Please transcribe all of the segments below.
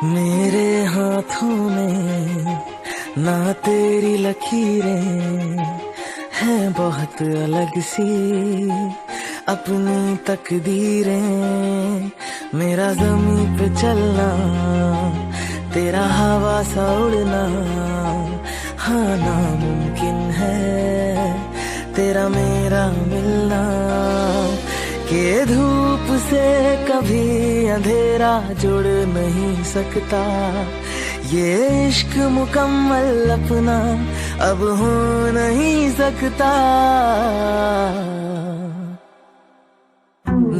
मेरे हाथों में ना तेरी लकीरें हैं, बहुत अलग सी अपनी तकदीरें। मेरा ज़मीं पे चलना, तेरा हवा सा उड़ना, हाँ नामुमकिन है तेरा मेरा मिलना। के धूप से कभी अंधेरा जुड़ नहीं सकता, ये इश्क मुकम्मल अपना अब हो नहीं सकता।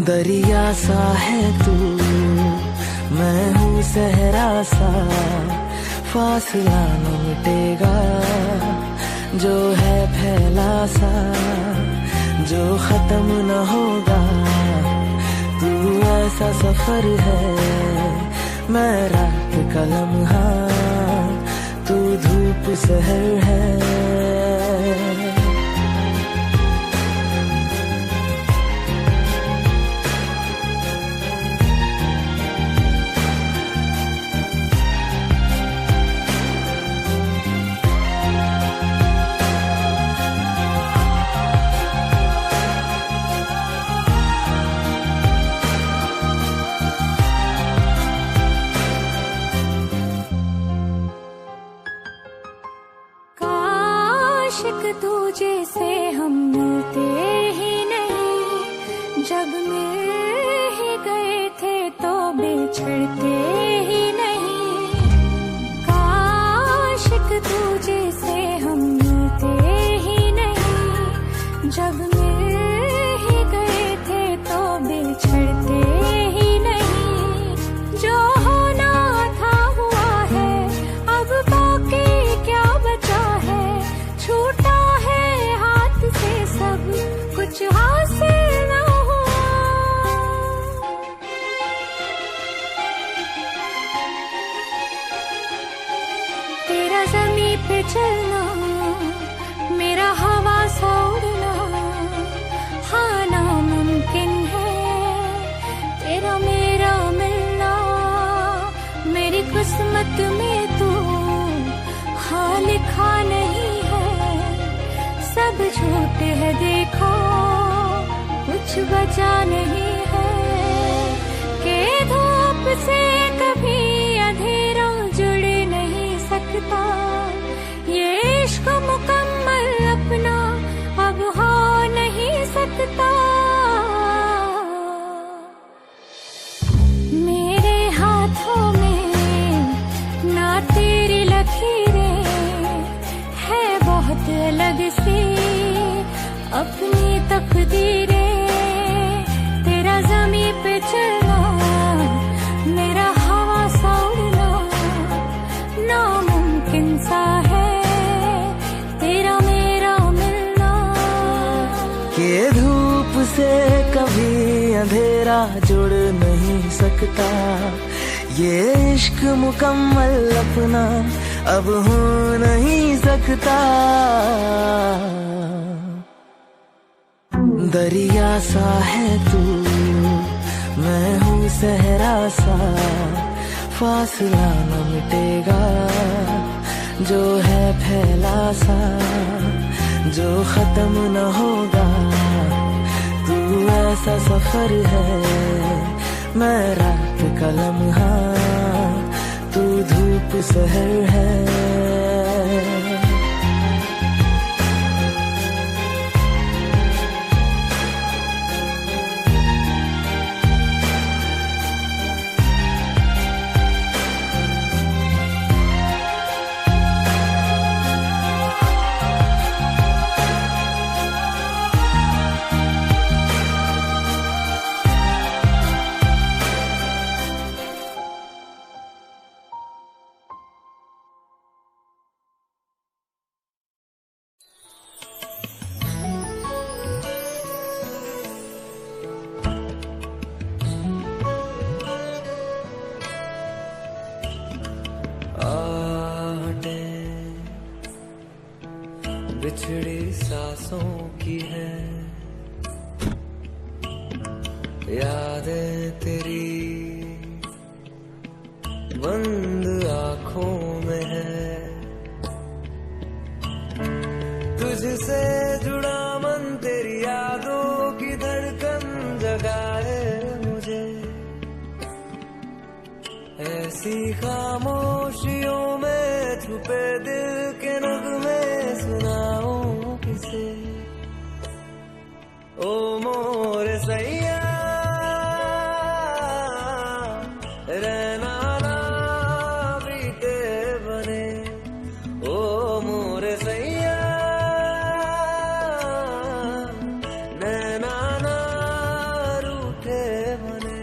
दरिया सा है तू, मैं हूँ सहरा सा, फासला न मिटेगा जो है फैला सा, जो खत्म न होगा। तू ऐसा सफर है, मैं रात का लम्हा, तू धूप सहर है। तुझे से हम मिलते ही नहीं, जब मिल ही गए थे तो बिछड़ते ही नहीं। काश तुझे से हम मिलते ही नहीं, जब मिल ही गए थे तो बिछड़ते ही नहीं। जो होना था हुआ है, अब बाकी क्या बचा है। छूटा है हाथ से सब कुछ हासिल न हुआ। तेरा ज़मीं पे चलना, मेरा हवा सा उड़ना, हाँ नामुमकिन है तेरा मेरा मिलना। मेरी किस्मत में तू हाँ लिखा नहीं है, सब झूठ है देखो कुछ बचा नहीं है। के धूप से कभी अंधेरा जुड़ नहीं सकता, ये इश्क मुकम्मल अपना अब हो नहीं सकता। मेरे हाथों में ना तेरी लकीरें है, बहुत अलग सी अपनी तकदीरें। तेरा ज़मीं पे चलना, मेरा हवा सा उड़ना, नामुमकिन सा है तेरा मेरा मिलना। के धूप से कभी अंधेरा जुड़ नहीं सकता, ये इश्क मुकम्मल अपना अब हो नहीं सकता। दरिया सा है तू, मैं हूँ सहरा सा, फासला न मिटेगा जो है फैला सा, जो खत्म न होगा। तू ऐसा सफर है, मैं रात का लम्हा, तू धूप सहर है। बिछड़ी सांसों की है यादें तेरी बंद आँखों में है। तुझसे जुड़ा मन तेरी यादों की धड़कन जगाए मुझे। ऐसी खामोशियों में छुपे दिल के नगमे सुनाऊं किसे। ओ मोरे सैया रहना ना बीते बने। ओ मोरे सैया नैना ना रूठे बने।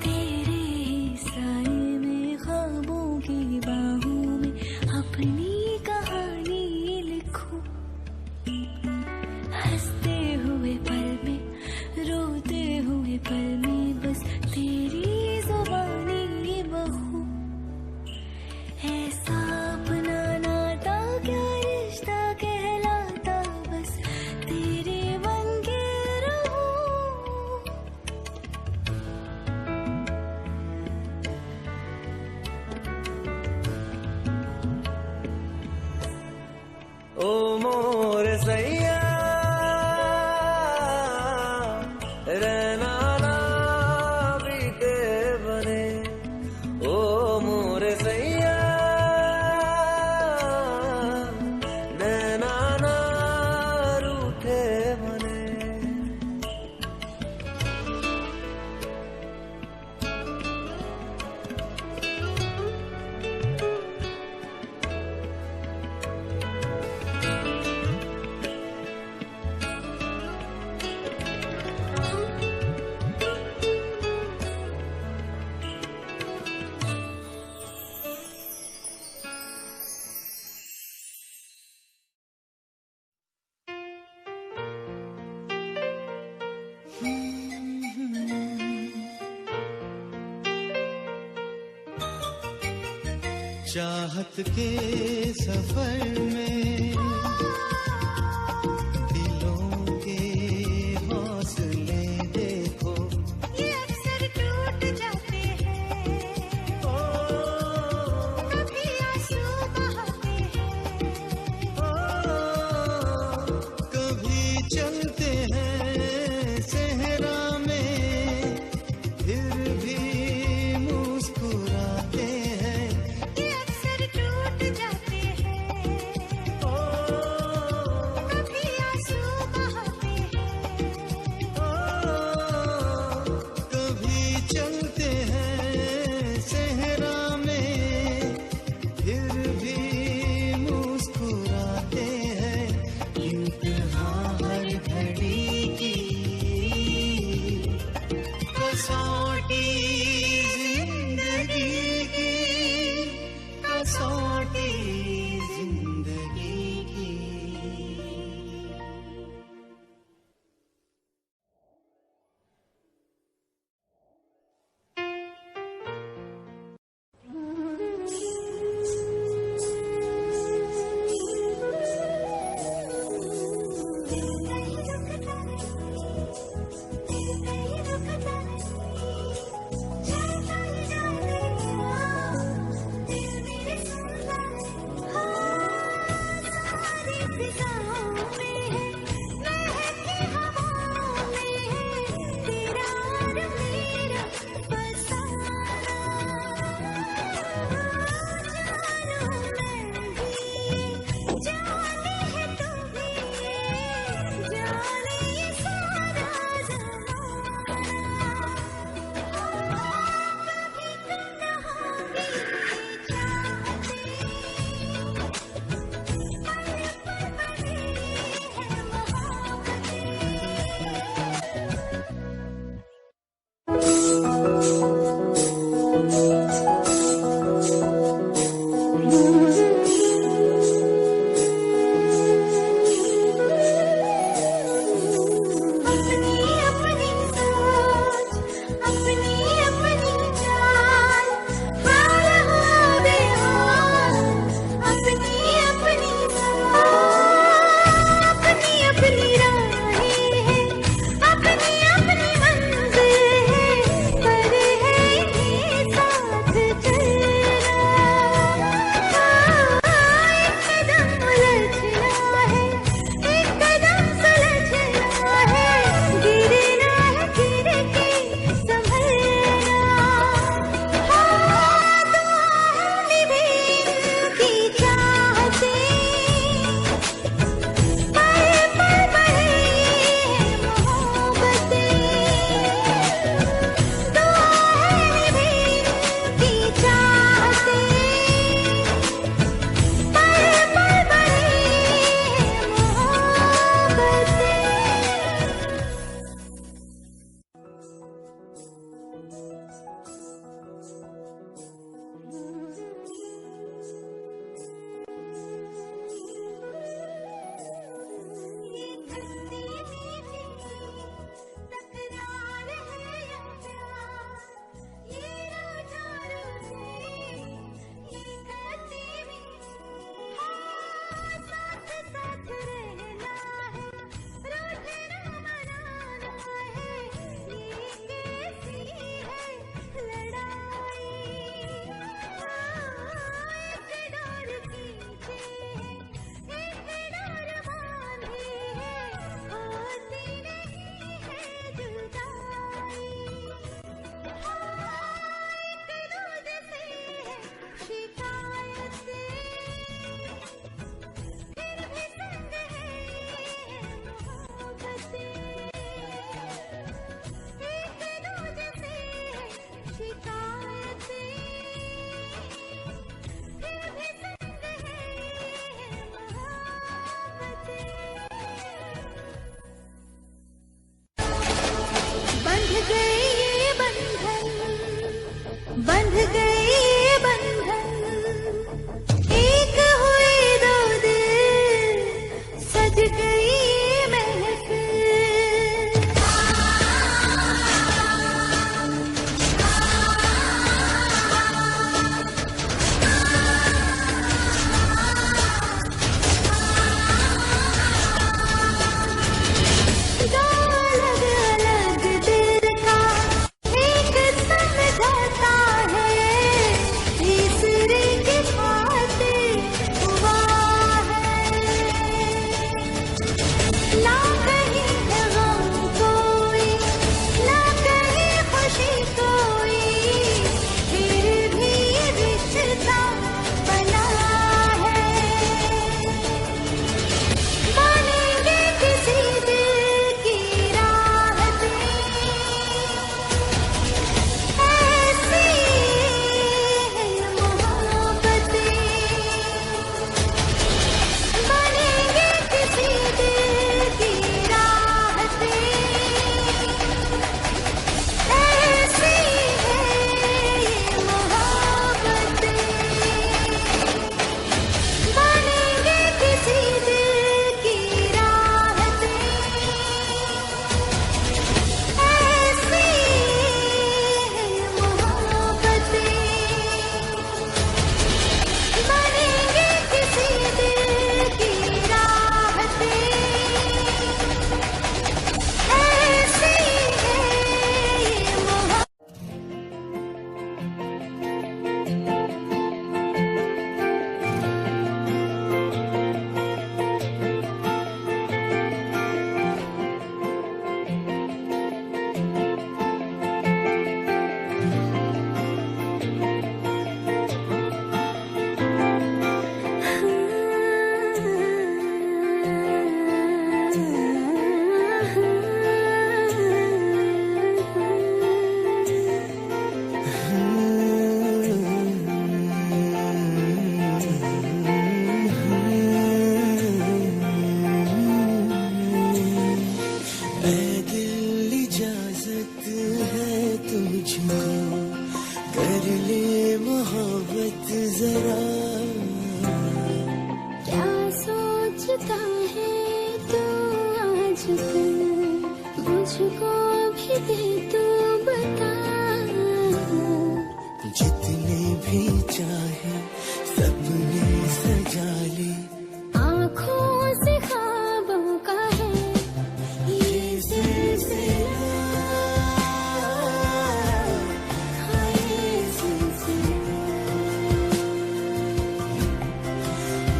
तेरे ही साए में ख्वाबों की बाहों में अपनी कहानी लिखूं। हंसते हुए पल में रोते हुए पल में बस तेरी जुबानी बहू। ऐसा अपना नाता क्या रिश्ता कहलाता बस तेरे बन के रहूं। ओ मोरे सैया रहना ना बीते बने। ओ मोरे सैया नैना ना रूठे बने। चाहत के सफर में दिलों के हौसले देखो ये अक्सर टूट जाते हैं, कभी आंसू बहाते हैं। कभी चलते हैं सहरा में फिर भी मुस्कुराते हैं। ये अक्सर टूट जाते हैं, मुझको कर ले मोहब्बत जरा। क्या सोचता है तू आजकल, मुझको भी दे तू बता। जितने भी चाहे सपने सजा ले, आँखों से ख्वाबों का है ये सिलसिला, हाँ ये सिलसिला,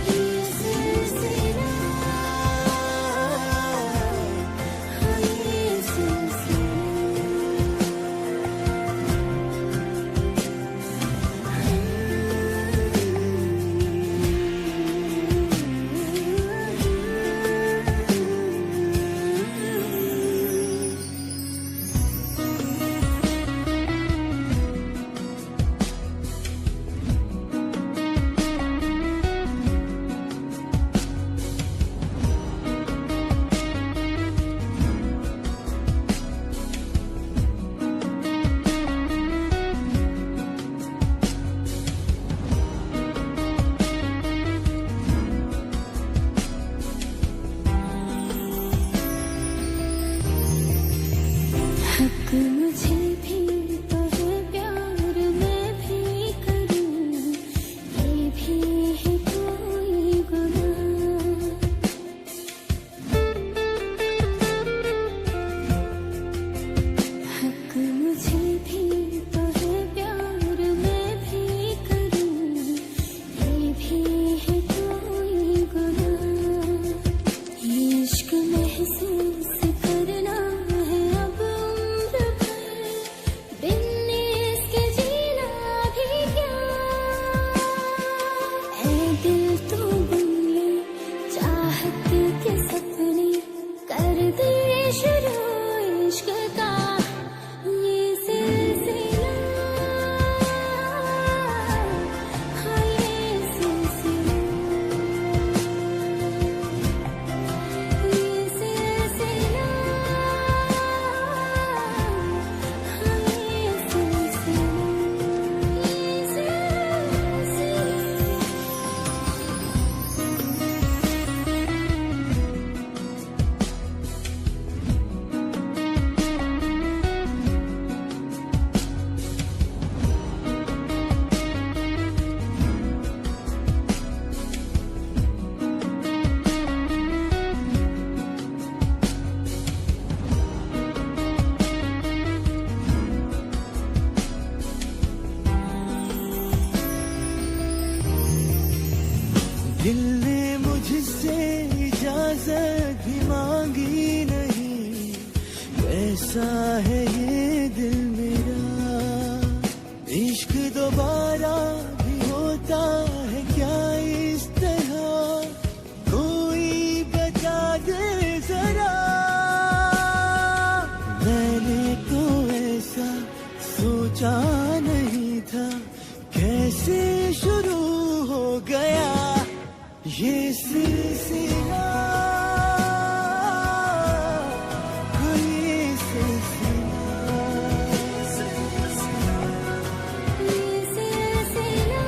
ये सिलसिला, हाँ ये सिलसिला। हक मुझे भी तो है प्यार मैं भी करूं, ये भी है कोई गुनाह। हक मुझे भी तो है प्यार मैं भी करूं, ये भी है कोई गुनाह। ये इश्क महसूस करना है अब उम्र भर, बिन इसके जीना भी क्या। ऐ दिल तू बुन ले चाहत के सपने, कर दे शुरू इश्क का ये सिलसिला, हाँ ये सिलसिला, ये सिलसिला, हाँ ये सिलसिला, ये सिलसिला। दिल ने मुझसे इजाजत भी मांगी नहीं, कैसा है ये दिल मेरा। इश्क दोबारा भी होता है क्या इस तरह, कोई बता दे जरा। मैंने तो ऐसा सोचा नहीं था, कैसे शुरू हो गया ये सिलसिला, हाँ ये सिलसिला, ये सिलसिला,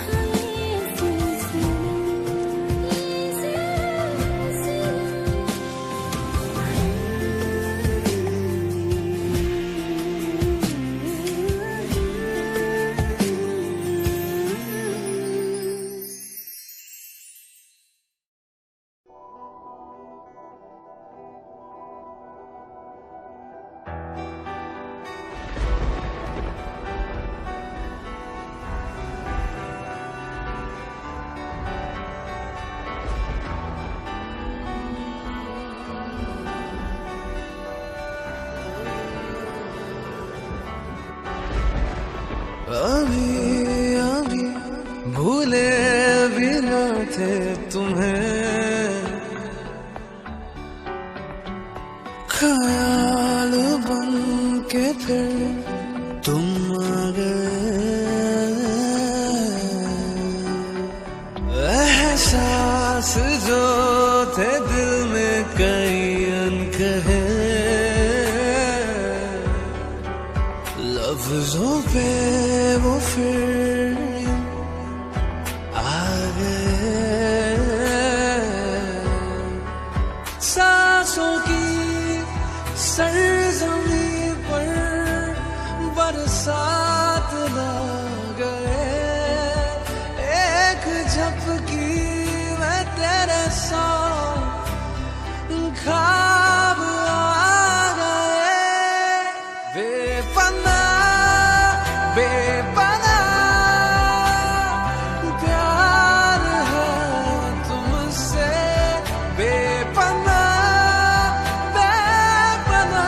हाँ ये सिलसिला, ये सिलसिला। अभी अभी भूले भी न थे तुम्हें, ख्याल बन के फिर तुम आ गए। एहसास जो थे दिल में कई अनकहे, लफ्जों पे वो फिर आ गए, सांसों की सरजमी पर बरसात ला गए। एक झपकी में तेरे साथ ख्वाब आ गए। बेपना बेपना प्यार है तुमसे, बेपना बेपना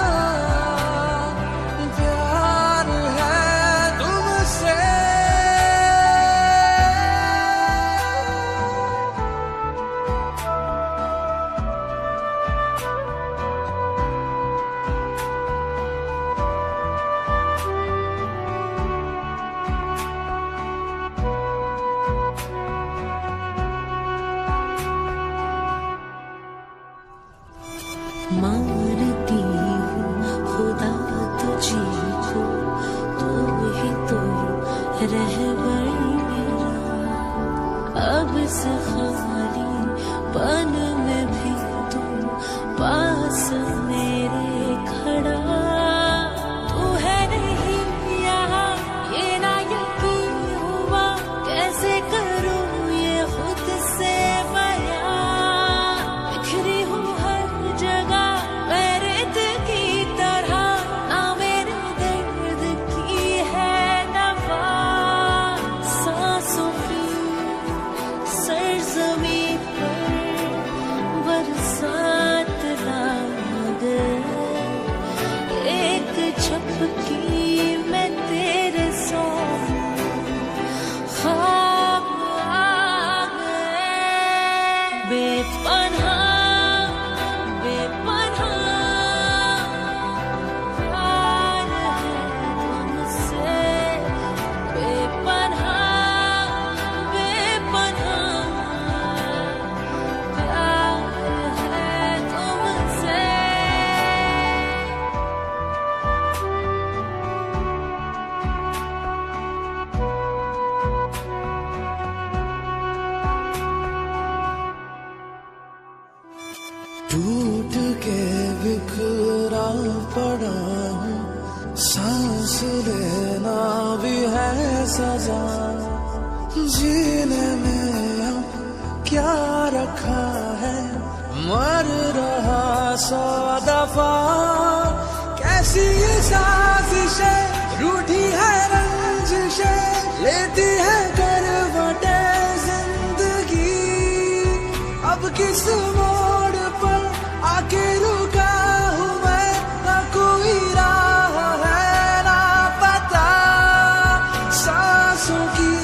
प्यार है तुमसे। मानती हूँ खुदा तुझी को, तू ही तो रहबर मेरा। अब इस खाली पन में भी तू पास मेरे खड़ा। तू है नहीं यहाँ ये ना यकीन हुआ, कैसे करूँ ये खुद से बयां। बिखरी हूँ हर जगह मैं रेत की तरह, ना मेरे दर्द की है नवा। सांसों की सरजमी पर बरसात ला गए। एक झपकी में तेरे साथ ख्वाब आ गए। बेपनाह बेपनाह प्यार है तुमसे, बेपनाह बेपनाह प्यार है तुमसे। टूट के बिखरा पड़ा हूँ, सांस लेना भी है सजा। जीने में अब क्या रखा है, मर रहा 100 दफा। कैसी ये साजिशें रूठी है रंजिशें, लेती है करवटें जिंदगी। अब किस मोड़ पर आके रुका हूँ मैं, ना कोई राह है ना पता। सांसों की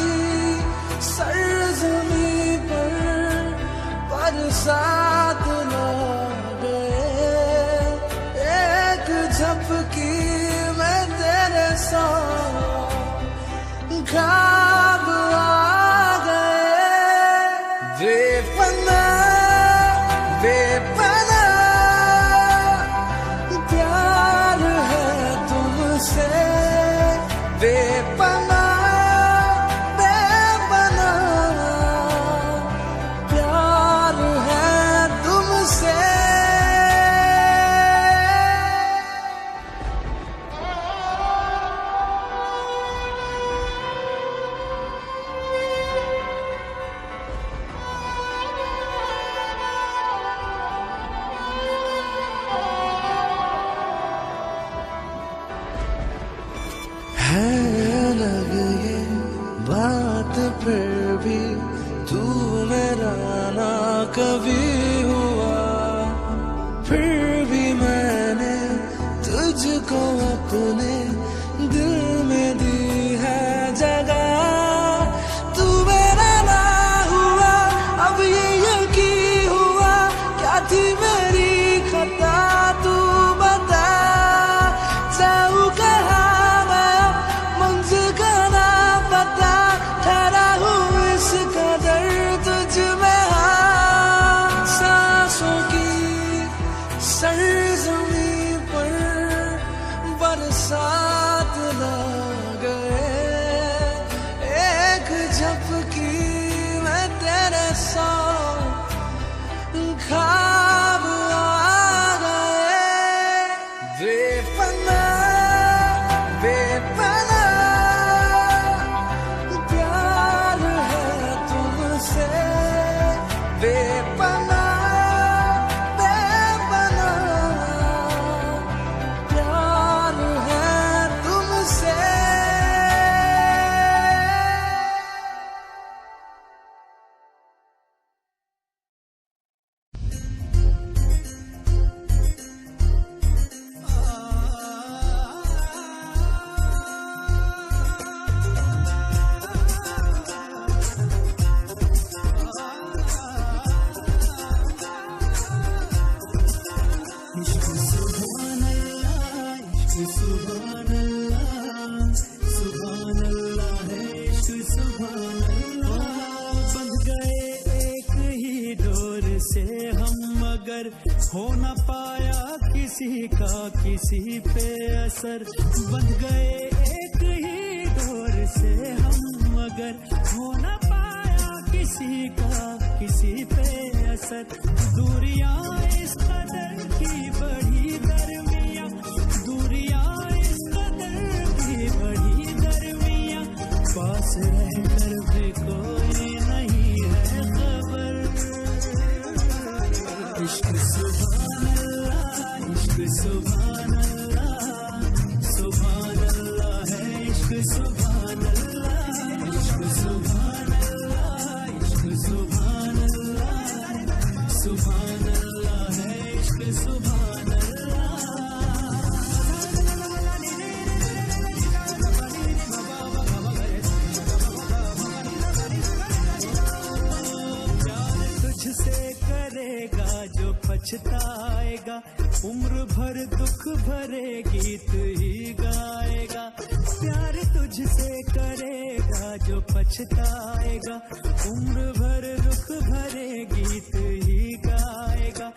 सरजमी पर बरसात ला गए। एक झपकी में तेरे साथ ख्वाब आ गए। बेपना बेपना प्यार है तुमसे, बेपना बेपना प्यार है तुमसे। है अलग ये बात फिर भी, तू मेरा ना कभी हुआ। फिर भी मैंने तुझको अपने दिल में दी है जगह। तू मेरा ना हुआ अब ये यकीन हुआ, क्या थी मेरी खता तू बता। जाऊँ कहाँ मैं मंजिल का ना पता, ठहरा हूँ इस कदर तुझ में। हाँ सांसों की सरजमी पर बरसात ला इश्क सुभान अल्लाह, इश्क सुभान अल्लाह, सुभान अल्लाह है इश्क सुभान अल्लाह। बंध गए एक ही डोर से हम, मगर हो न पाया किसी का किसी पे असर। बंध गए एक ही डोर से हम, मगर हो न पाया किसी का किसी पे असर। दूरियां इस कदर की बढ़ी दरमियां, दूरियां इस कदर की बढ़ी दरमियां, पास रहकर भी कोई नहीं है खबर। इश्क सुभान अल्लाह, इश्क सुभान अल्लाह, सुभान अल्लाह है इश्क सुभान अल्लाह, इश्क सुभान अल्लाह, इश्क सुभान अल्लाह, सुभान अल्लाह है इश्क सुभान तुझसे करेगा जो पछताएगा, उम्र भर दुख भरे गीत ही गाएगा। प्यार तुझसे करेगा जो पछताएगा, उम्र भर दुख भरे गीत ही गाएगा।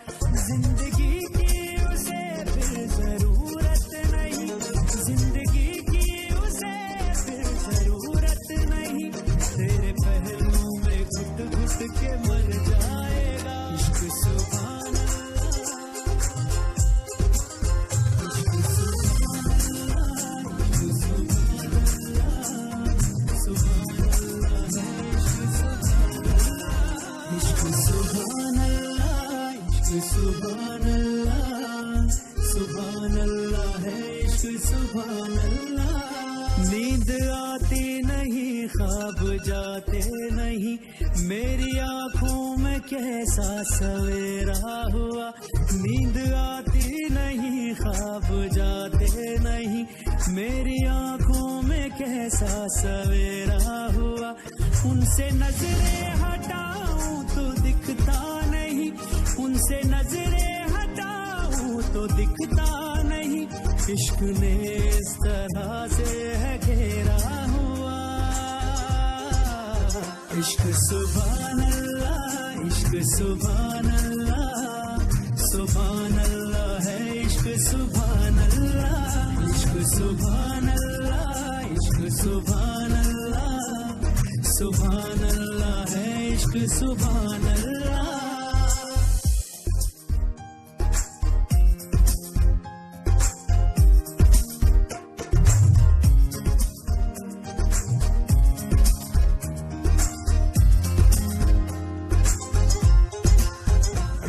जिंदगी की उसे फिर जरूरत नहीं, जिंदगी की उसे फिर जरूरत नहीं, तेरे पहलू में घुट घुट के मर जाएगा। इश्क सुभान अल्लाह, इश्क सुभान अल्लाह, इश्क सुभान अल्लाह, सुभान अल्लाह है इश्क सुभान अल्लाह, इश्क सुभान अल्लाह, सुभान अल्लाह है इश्क सुभान अल्लाह। नींद आती नहीं, ख्वाब जाते नहीं, मेरी आंखों में कैसा सवेरा हुआ। नींद आती नहीं, ख्वाब जाते नहीं, मेरी आंखों में कैसा सवेरा हुआ। उनसे नजरें हटाऊं तो दिखता नहीं, उनसे नजरें हटाऊं तो दिखता नहीं, इश्क ने इस तरह से है घेरा हुआ। इश्क सुभान अल्लाह, इश्क सुभान अल्लाह, सुभान अल्लाह है इश्क सुभान अल्लाह, इश्क सुभान अल्लाह, इश्क सुभान अल्लाह, सुभान अल्लाह है इश्क सुभान अल्लाह।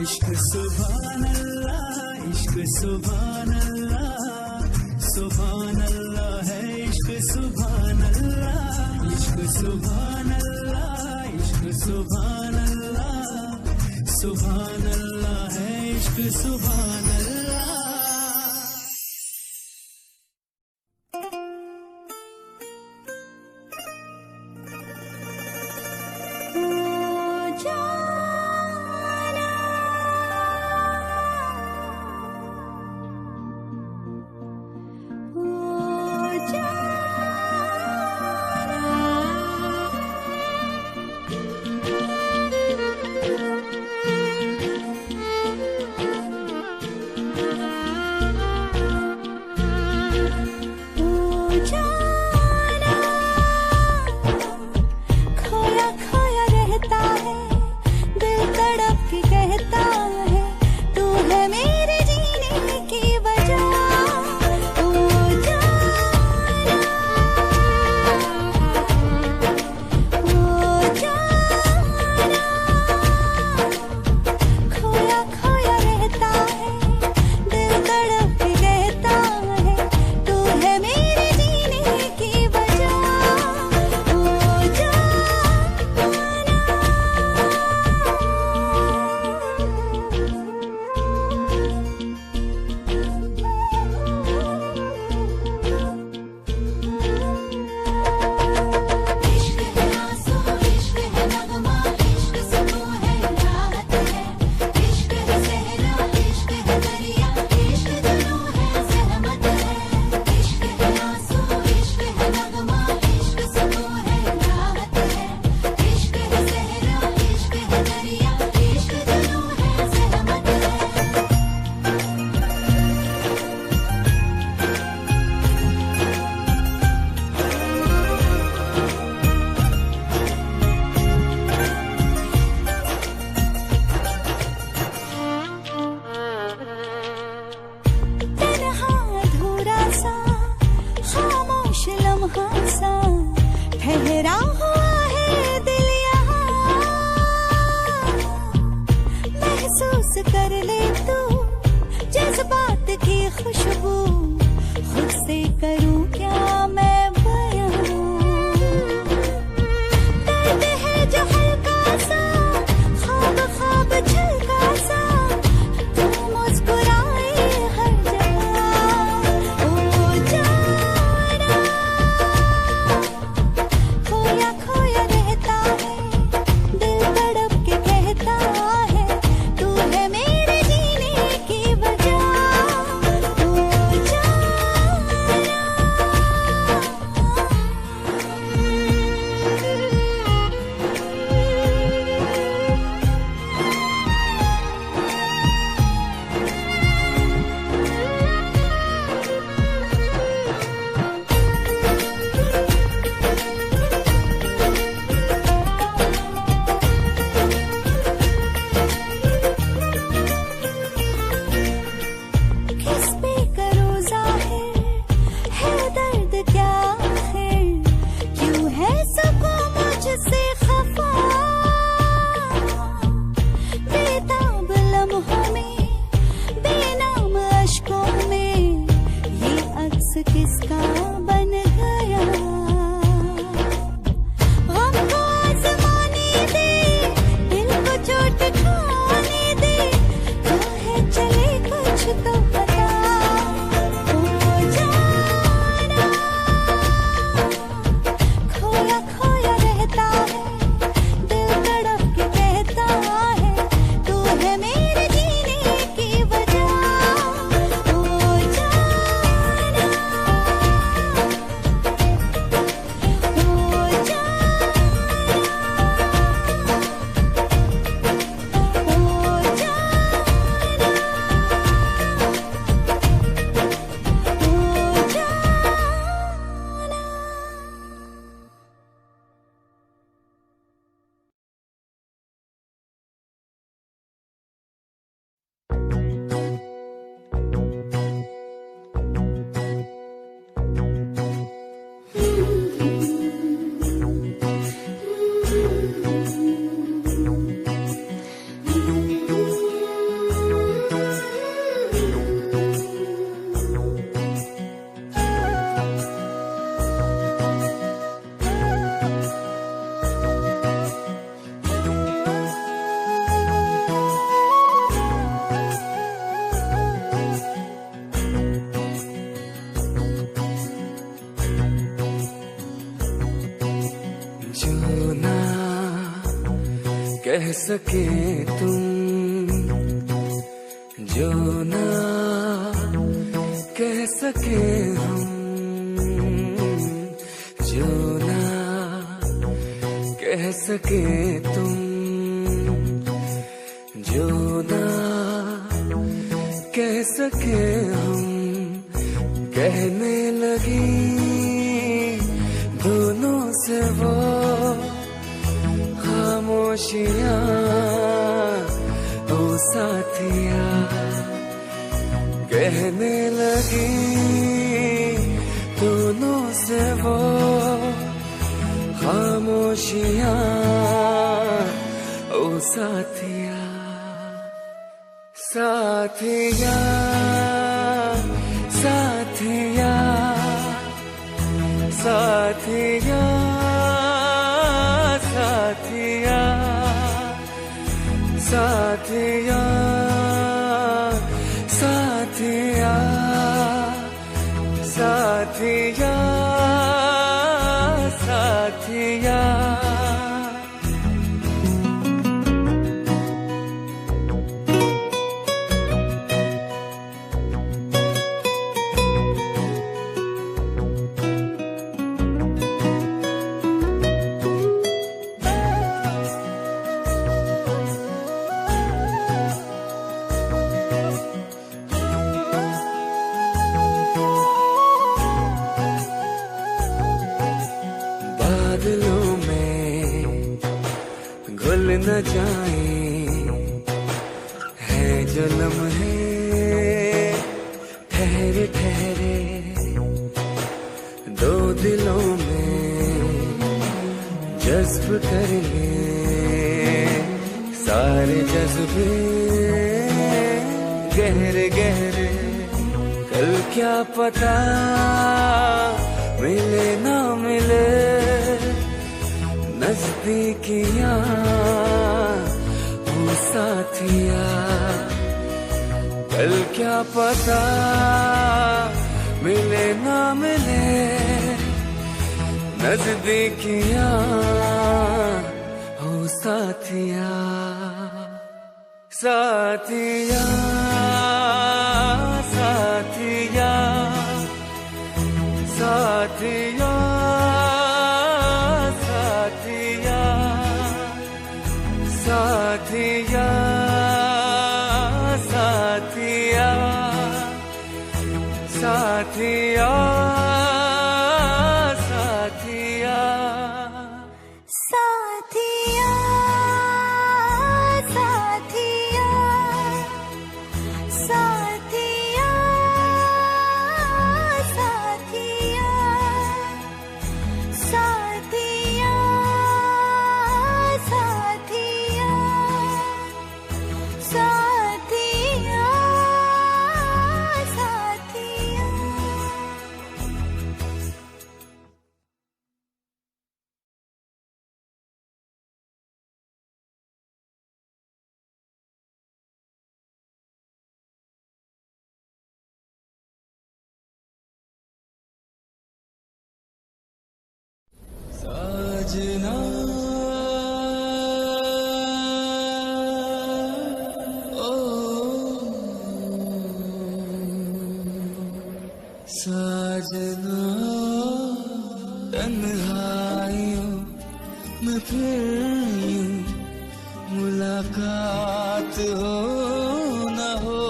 इश्क सुभान अल्लाह, इश्क सुभान अल्लाह, सुभान अल्लाह है इश्क सुभान अल्लाह, इश्क सुभान अल्लाह, इश्क सुभान अल्लाह, सुभान अल्लाह है इश्क सुभान अल्लाह। किसका बन गया। हमको आजमाने दे, दिल को चोट खाने दे, काहे चले कुछ तो पता हो जाना। खोया खोया रहता है, दिल तड़प के कहता है, तू है मेरे जीने की वजह हो जाना, हो जो ना कह सके तुम, जो ना कह सके हम, जो ना कह सके तुम, जो ना कह सके हम, कहने लगी दोनों से वो खामोशियां, ओ साथिया, कहने लगी दोनों से वो खामोशियां, ओ साथिया, साथिया, साथिया, साथिया, साथिया, साथिया, साथिया, साथिया, साथिया। बादलों में घुल न जाए है जो लम्हे ठहरे ठहरे, दो दिलों में जज्ब कर ले सारे जज्बे गहरे गहरे, कल क्या पता मिले ना मिले नजदीकियां, वो साथिया, कल क्या पता मिले ना मिले नजदीकियां, वो साथिया, साथिया, साथिया, साथिया, साथिया, साथिया, साथिया, साथिया, साथिया, साथिया, साथिया, साथिया, साथिया, साथिया, साथिया, साथिया, साथिया। साजना तन्हाइयों में फिर यूं मुलाकात हो न हो,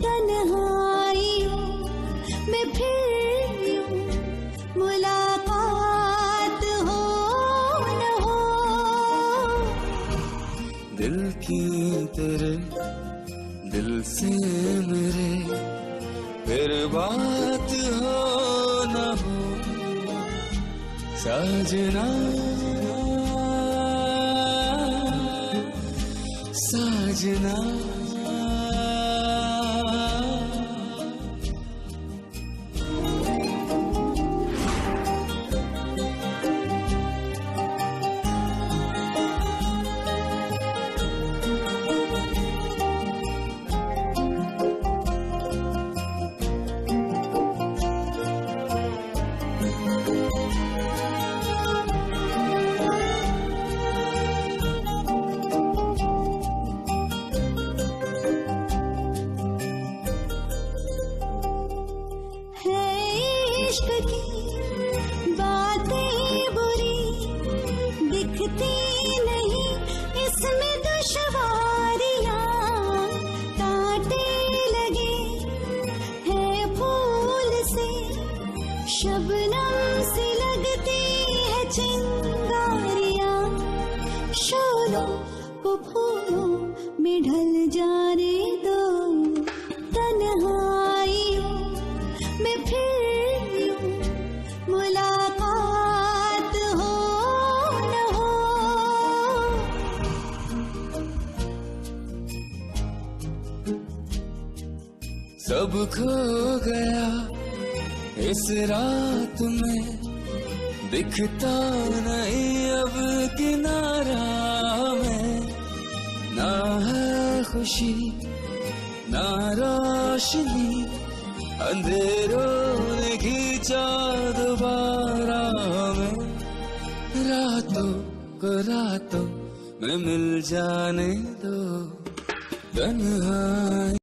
तन्हाइयों में फिर यूं मुलाकात हो न हो, दिल की तेरे दिल से मेरे फिर बात हो न हो, साजना साजना। इश्क की बातें बुरी दिखती नहीं, इसमें दुश्वारियां कांटे लगे हैं फूल से, शबनम सी लगती है चिंगारियां, शोलों को फूलों में ढल जाने दो, तन्हाइयों में फिर यूं मुलाकात हो न हो, सब खो गया इस रात में, दिखता नहीं अब किनारा में, ना है खुशी ना रोशनी, अंधेरों ने खींचा दोबारा में, रातों को रातों में मिल जाने दो, तन्हाई